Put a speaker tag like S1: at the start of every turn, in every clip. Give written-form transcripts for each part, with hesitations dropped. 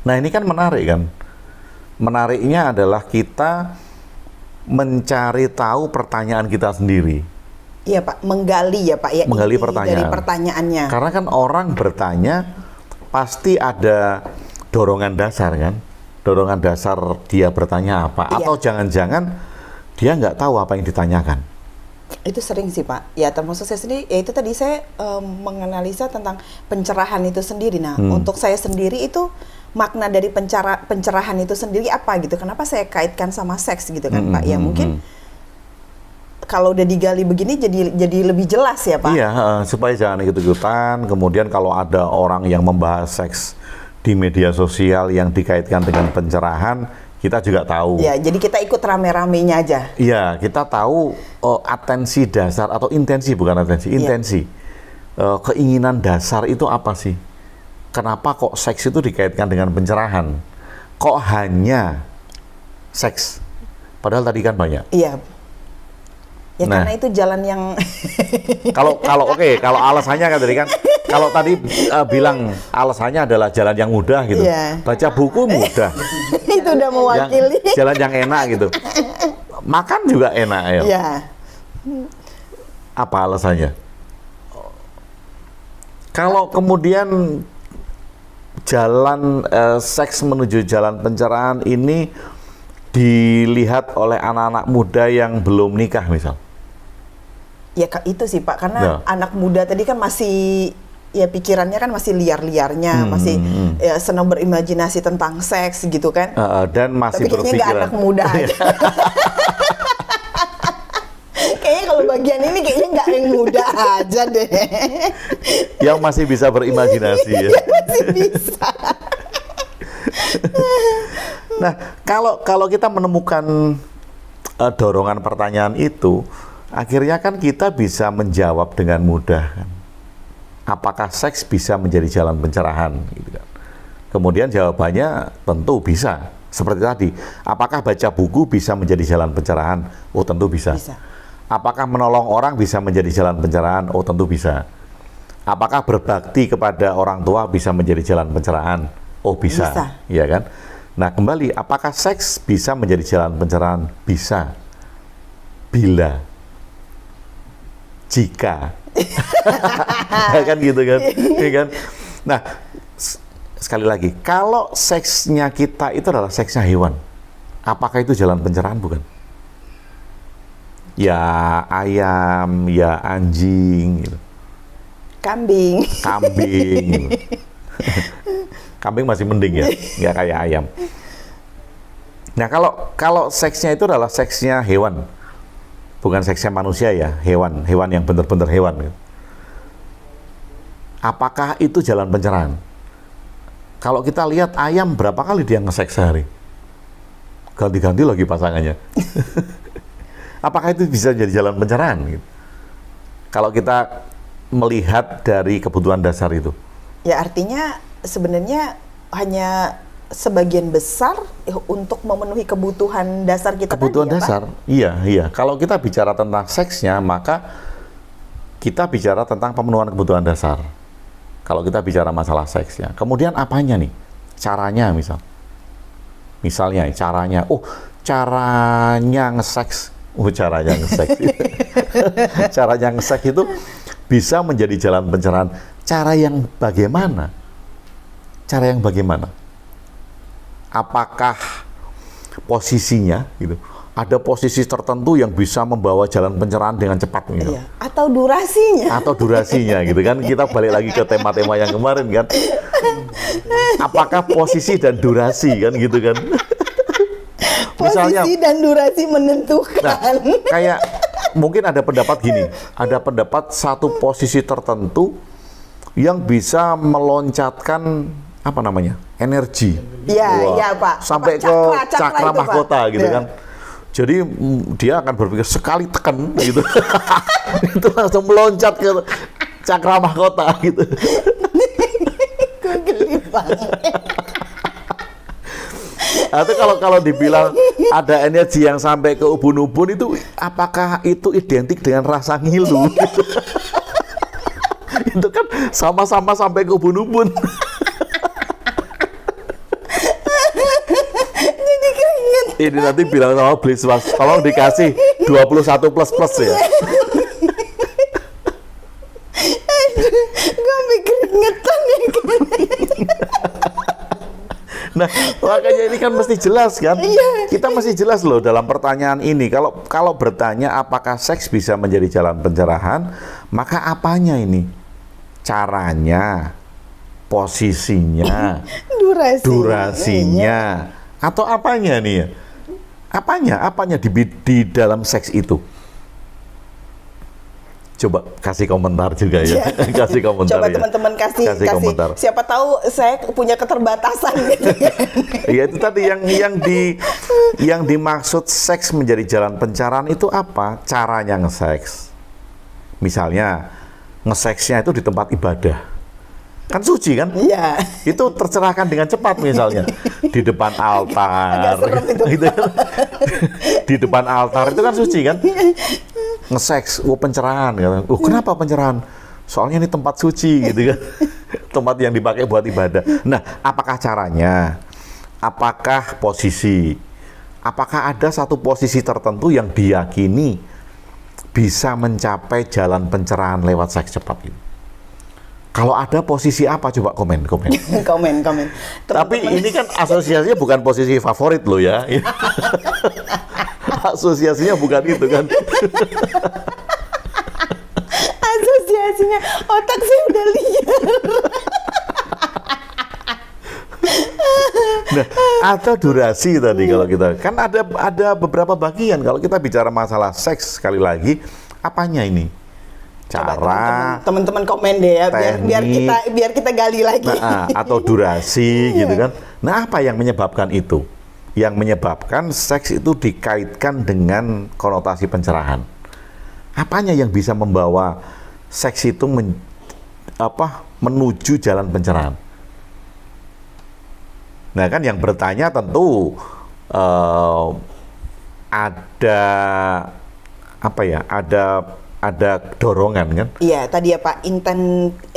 S1: Nah ini kan menarik kan. Menariknya adalah kita mencari tahu pertanyaan kita sendiri.
S2: Iya Pak, menggali ya Pak ya.
S1: Menggali
S2: inti
S1: pertanyaan.
S2: dari pertanyaannya.
S1: Karena kan orang bertanya pasti ada dorongan dasar kan. Dorongan dasar dia bertanya apa.
S2: Iya.
S1: Atau jangan-jangan dia nggak tahu apa yang ditanyakan.
S2: Itu sering sih Pak. Ya termasuk saya sendiri, ya itu tadi saya menganalisa tentang pencerahan itu sendiri. Nah untuk saya sendiri itu makna dari pencerahan itu sendiri apa gitu. Kenapa saya kaitkan sama seks gitu kan Pak. Ya mungkin kalau udah digali begini jadi lebih jelas ya Pak.
S1: Iya, supaya jangan ikut-ikutan. Kemudian kalau ada orang yang membahas seks di media sosial yang dikaitkan dengan pencerahan, kita juga tahu.
S2: Ya, jadi kita ikut rame-ramenya aja.
S1: Iya, kita tahu atensi dasar atau intensi, bukan atensi, intensi. Keinginan dasar itu apa sih? Kenapa kok seks itu dikaitkan dengan pencerahan? Kok hanya seks? Padahal tadi kan banyak.
S2: Iya. Ya
S1: Nah,
S2: karena itu jalan yang
S1: kalau kalau alasannya kan tadi kan, kalau tadi bilang alasannya adalah jalan yang mudah gitu.
S2: Iya.
S1: Baca buku mudah.
S2: itu udah mewakili.
S1: Jalan yang enak gitu. Makan juga enak ya.
S2: Iya.
S1: Apa alasannya? Kalau kemudian jalan seks menuju jalan pencerahan ini dilihat oleh anak-anak muda yang belum nikah misal.
S2: Ya itu sih Pak, karena anak muda tadi kan masih ya pikirannya kan masih liar-liarnya, masih ya, senang berimajinasi tentang seks gitu kan.
S1: Dan masih
S2: tapi kayaknya nggak
S1: berpikiran.
S2: anak muda aja. Kayaknya kalau bagian ini kayaknya nggak yang muda aja deh.
S1: Yang masih bisa berimajinasi ya.
S2: Masih bisa.
S1: Nah, kalau kita menemukan dorongan pertanyaan itu, akhirnya kan kita bisa menjawab dengan mudah kan. Apakah seks bisa menjadi jalan pencerahan gitu kan. Kemudian jawabannya tentu bisa. Seperti tadi, apakah baca buku bisa menjadi jalan pencerahan? Oh, tentu bisa. Apakah menolong orang bisa menjadi jalan pencerahan? Oh, tentu bisa. Apakah berbakti kepada orang tua bisa menjadi jalan pencerahan? Oh, bisa. Iya kan? Nah, kembali, apakah seks bisa menjadi jalan pencerahan? Bisa. Bila. Jika. Kan gitu kan? Ya kan? Nah, sekali lagi, kalau seksnya kita itu adalah seksnya hewan, apakah itu jalan pencerahan? Bukan. Ya ayam, ya anjing gitu.
S2: Kambing
S1: gitu. Kambing masih mending ya, nggak kayak ayam. Nah, kalau seksnya itu adalah seksnya hewan, bukan seksnya manusia ya, hewan yang benar-benar hewan gitu. Apakah itu jalan pencerahan? Kalau kita lihat ayam, berapa kali dia nge-seks sehari? Ganti-ganti lagi pasangannya. Apakah itu bisa jadi jalan pencerahan? Gitu? Kalau kita melihat dari kebutuhan dasar itu.
S2: Ya artinya sebenarnya hanya sebagian besar untuk memenuhi kebutuhan dasar kita.
S1: Kebutuhan
S2: tadi,
S1: dasar,
S2: ya, Pak?
S1: iya. Kalau kita bicara tentang seksnya, maka kita bicara tentang pemenuhan kebutuhan dasar. Kalau kita bicara masalah seksnya, kemudian apanya nih? Caranya misalnya caranya, caranya nge-seks. Caranya nge-seks. Caranya nge-seks itu bisa menjadi jalan pencerahan. Cara yang bagaimana? Cara yang bagaimana? Apakah posisinya gitu? Ada posisi tertentu yang bisa membawa jalan pencerahan dengan cepat gitu.
S2: Iya. Atau durasinya.
S1: Atau durasinya gitu kan. Kita balik lagi ke tema-tema yang kemarin kan. Apakah posisi dan durasi kan gitu kan.
S2: Misalnya, posisi dan durasi menentukan.
S1: Nah, kayak mungkin ada pendapat gini, ada pendapat satu posisi tertentu yang bisa meloncatkan apa namanya, energi.
S2: Iya Pak.
S1: Sampai ke cakra mahkota gitu kan. Jadi dia akan berpikir sekali tekan gitu, itu langsung meloncat ke cakra mahkota gitu.
S2: Gue geli banget.
S1: Atau kalau dibilang ada energi yang sampai ke ubun-ubun itu, apakah itu identik dengan rasa ngilu? Itu kan sama-sama sampai ke ubun-ubun. Ini nanti bilang sama Bliswas, tolong dikasih 21 plus ya.
S2: Gue mikir ngetan ya kan.
S1: Nah, makanya ini kan mesti jelas kan?
S2: Iya.
S1: Kita mesti jelas loh dalam pertanyaan ini. Kalau bertanya apakah seks bisa menjadi jalan pencerahan, maka apanya ini? Caranya, posisinya, durasinya, atau apanya nih ya? Apanya di dalam seks itu? Coba kasih komentar juga ya. Kasih komentar.
S2: Coba
S1: ya.
S2: teman-teman kasih
S1: komentar.
S2: Siapa tahu saya punya keterbatasan gitu.
S1: Ya itu tadi yang dimaksud seks menjadi jalan pencerahan itu apa? Caranya nge-seks. Misalnya nge-seksnya itu di tempat ibadah. Kan suci kan?
S2: Iya.
S1: Itu tercerahkan dengan cepat misalnya di depan altar.
S2: Agak serem itu.
S1: Gitu. Di depan altar itu kan suci kan? Nge-seks, pencerahan kan. Kenapa pencerahan? Soalnya ini tempat suci gitu kan. Tempat yang dipakai buat ibadah. Nah, apakah caranya? Apakah posisi? Apakah ada satu posisi tertentu yang diyakini bisa mencapai jalan pencerahan lewat seks cepat ini? Kalau ada posisi apa? Coba komen.
S2: Komen.
S1: Tapi ini kan asosiasinya bukan posisi favorit loh ya. Asosiasinya bukan itu kan.
S2: Asosiasinya otak saya udah liar.
S1: Nah, atau durasi tadi kalau kita kan ada beberapa bagian kalau kita bicara masalah seks sekali lagi apanya ini? Cara
S2: teman-teman komen deh ya biar kita gali lagi.
S1: Nah, atau durasi gitu kan. Nah, apa yang menyebabkan itu? Yang menyebabkan seks itu dikaitkan dengan konotasi pencerahan. Apanya yang bisa membawa seks itu menuju jalan pencerahan? Nah, kan yang bertanya tentu ada dorongan kan?
S2: Iya, tadi ya Pak,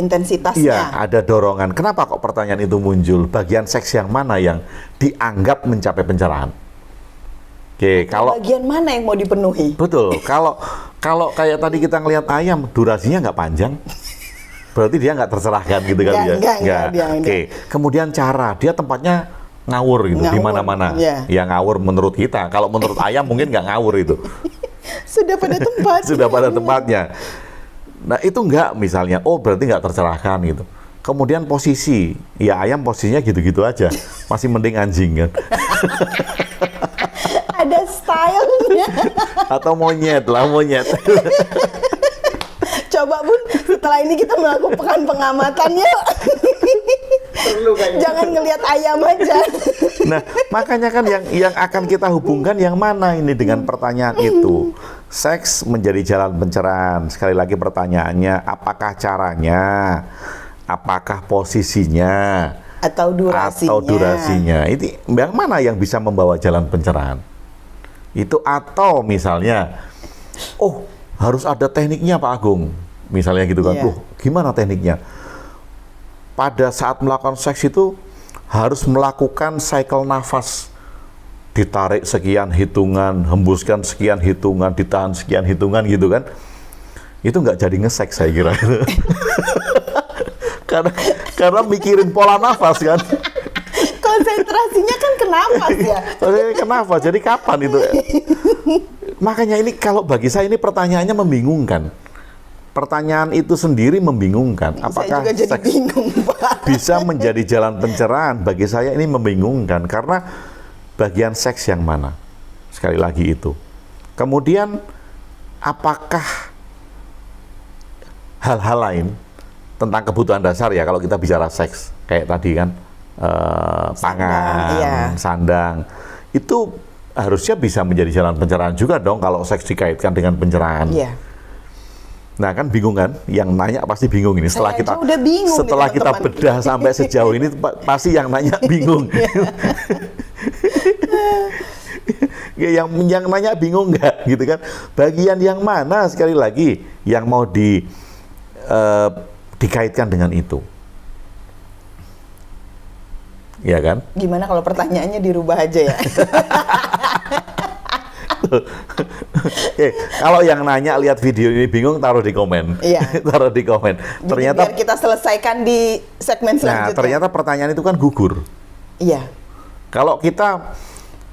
S2: intensitasnya.
S1: Iya, ada dorongan. Kenapa kok pertanyaan itu muncul? Bagian seks yang mana yang dianggap mencapai pencerahan? Oke, kalau
S2: bagian mana yang mau dipenuhi?
S1: betul, kalau kayak tadi kita ngelihat ayam, durasinya nggak panjang, berarti dia nggak tercerahkan gitu kali ya?
S2: Nggak.
S1: Oke, kemudian cara dia tempatnya ngawur gitu di mana-mana.
S2: Yeah.
S1: Ya ngawur menurut kita. Kalau menurut ayam mungkin nggak ngawur itu.
S2: Sudah pada tempat.
S1: Sudah pada tempatnya. Nah itu enggak misalnya, berarti enggak tercerahkan gitu. Kemudian posisi, ya ayam posisinya gitu-gitu aja, masih mending anjing kan.
S2: Ada stylenya.
S1: Atau monyet.
S2: Coba Bun, setelah ini kita melakukan pengamatan yuk. Jangan ngelihat ayam aja.
S1: Nah, makanya kan yang akan kita hubungkan yang mana ini dengan pertanyaan itu. Seks menjadi jalan pencerahan. Sekali lagi pertanyaannya, apakah caranya? Apakah posisinya?
S2: Atau durasinya.
S1: Itu yang mana yang bisa membawa jalan pencerahan? Itu atau misalnya, harus ada tekniknya Pak Agung. Misalnya gitu kan.
S2: Yeah.
S1: Gimana tekniknya? Pada saat melakukan seks itu harus melakukan cycle nafas. Ditarik sekian hitungan, hembuskan sekian hitungan, ditahan sekian hitungan gitu kan. Itu nggak jadi nge-seks saya kira. karena mikirin pola nafas kan.
S2: Konsentrasinya kan ke nafas ya.
S1: Kenapa? Jadi kapan itu? Makanya ini kalau bagi saya ini pertanyaannya membingungkan. Pertanyaan itu sendiri membingungkan. Apakah
S2: saya juga jadi
S1: seks
S2: bingung, Pak.
S1: bisa menjadi jalan pencerahan? Bagi saya ini membingungkan karena bagian seks yang mana? Sekali lagi itu. Kemudian apakah hal-hal lain tentang kebutuhan dasar ya kalau kita bicara seks kayak tadi kan pangan, sandang itu harusnya bisa menjadi jalan pencerahan juga dong kalau seks dikaitkan dengan pencerahan.
S2: Iya.
S1: Nah kan bingung kan, yang nanya pasti bingung ini. Setelah
S2: kita udah bingung
S1: setelah kita bedah sampai sejauh ini pasti yang nanya bingung. yang nanya bingung nggak gitu kan? Bagian yang mana sekali lagi yang mau dikaitkan dengan itu? Ya kan?
S2: Gimana kalau pertanyaannya dirubah aja ya?
S1: Oke, kalau yang nanya lihat video ini bingung, taruh di komen.
S2: Iya.
S1: Taruh di komen.
S2: Jadi
S1: Ternyata,
S2: biar kita selesaikan di segmen
S1: nah,
S2: selanjutnya.
S1: ternyata pertanyaan itu kan gugur.
S2: Iya.
S1: Kalau kita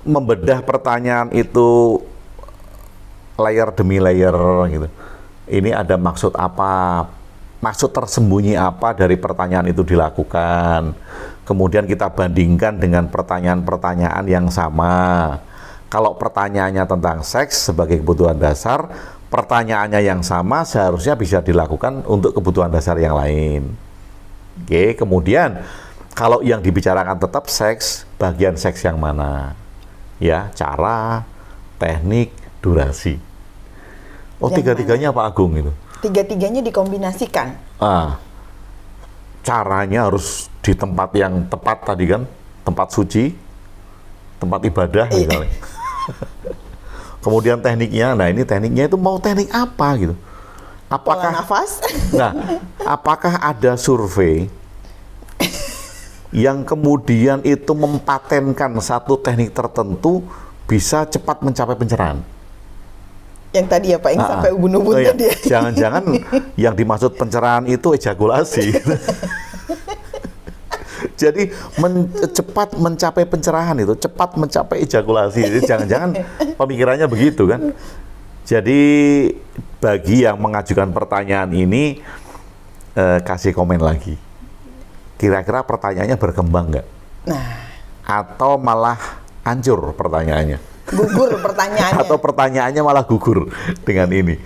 S1: membedah pertanyaan itu layer demi layer gitu, ini ada maksud apa? Maksud tersembunyi apa dari pertanyaan itu dilakukan? Kemudian kita bandingkan dengan pertanyaan-pertanyaan yang sama. Kalau pertanyaannya tentang seks sebagai kebutuhan dasar, pertanyaannya yang sama seharusnya bisa dilakukan untuk kebutuhan dasar yang lain. Oke, kemudian kalau yang dibicarakan tetap seks, bagian seks yang mana? Ya, cara, teknik, durasi. Oh,
S2: Yang
S1: tiga-tiganya Pak Agung itu.
S2: Tiga-tiganya dikombinasikan.
S1: Caranya harus di tempat yang tepat tadi kan, tempat suci, tempat ibadah misalnya. Kemudian tekniknya, nah ini tekniknya itu mau teknik apa gitu?
S2: Pola
S1: Apakah
S2: nafas.
S1: Nah, apakah ada survei yang kemudian itu mempatenkan satu teknik tertentu bisa cepat mencapai pencerahan?
S2: Yang tadi ya Pak, yang sampai ubun-ubun
S1: Oh iya.
S2: tadi.
S1: Jangan-jangan yang dimaksud pencerahan itu ejakulasi. Jadi cepat mencapai pencerahan itu, cepat mencapai ejakulasi. Jadi jangan-jangan pemikirannya begitu kan? Jadi bagi yang mengajukan pertanyaan ini, kasih komen lagi. Kira-kira pertanyaannya berkembang nggak?
S2: Nah,
S1: Atau malah hancur pertanyaannya?
S2: gugur pertanyaannya.
S1: Atau pertanyaannya malah gugur dengan ini?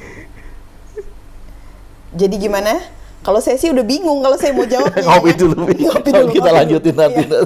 S2: Jadi gimana? Kalau saya sih udah bingung kalau saya mau jawabnya.
S1: Ngopi dulu.
S2: Ngopi dulu.
S1: Kita lanjutin nanti.
S2: Iya.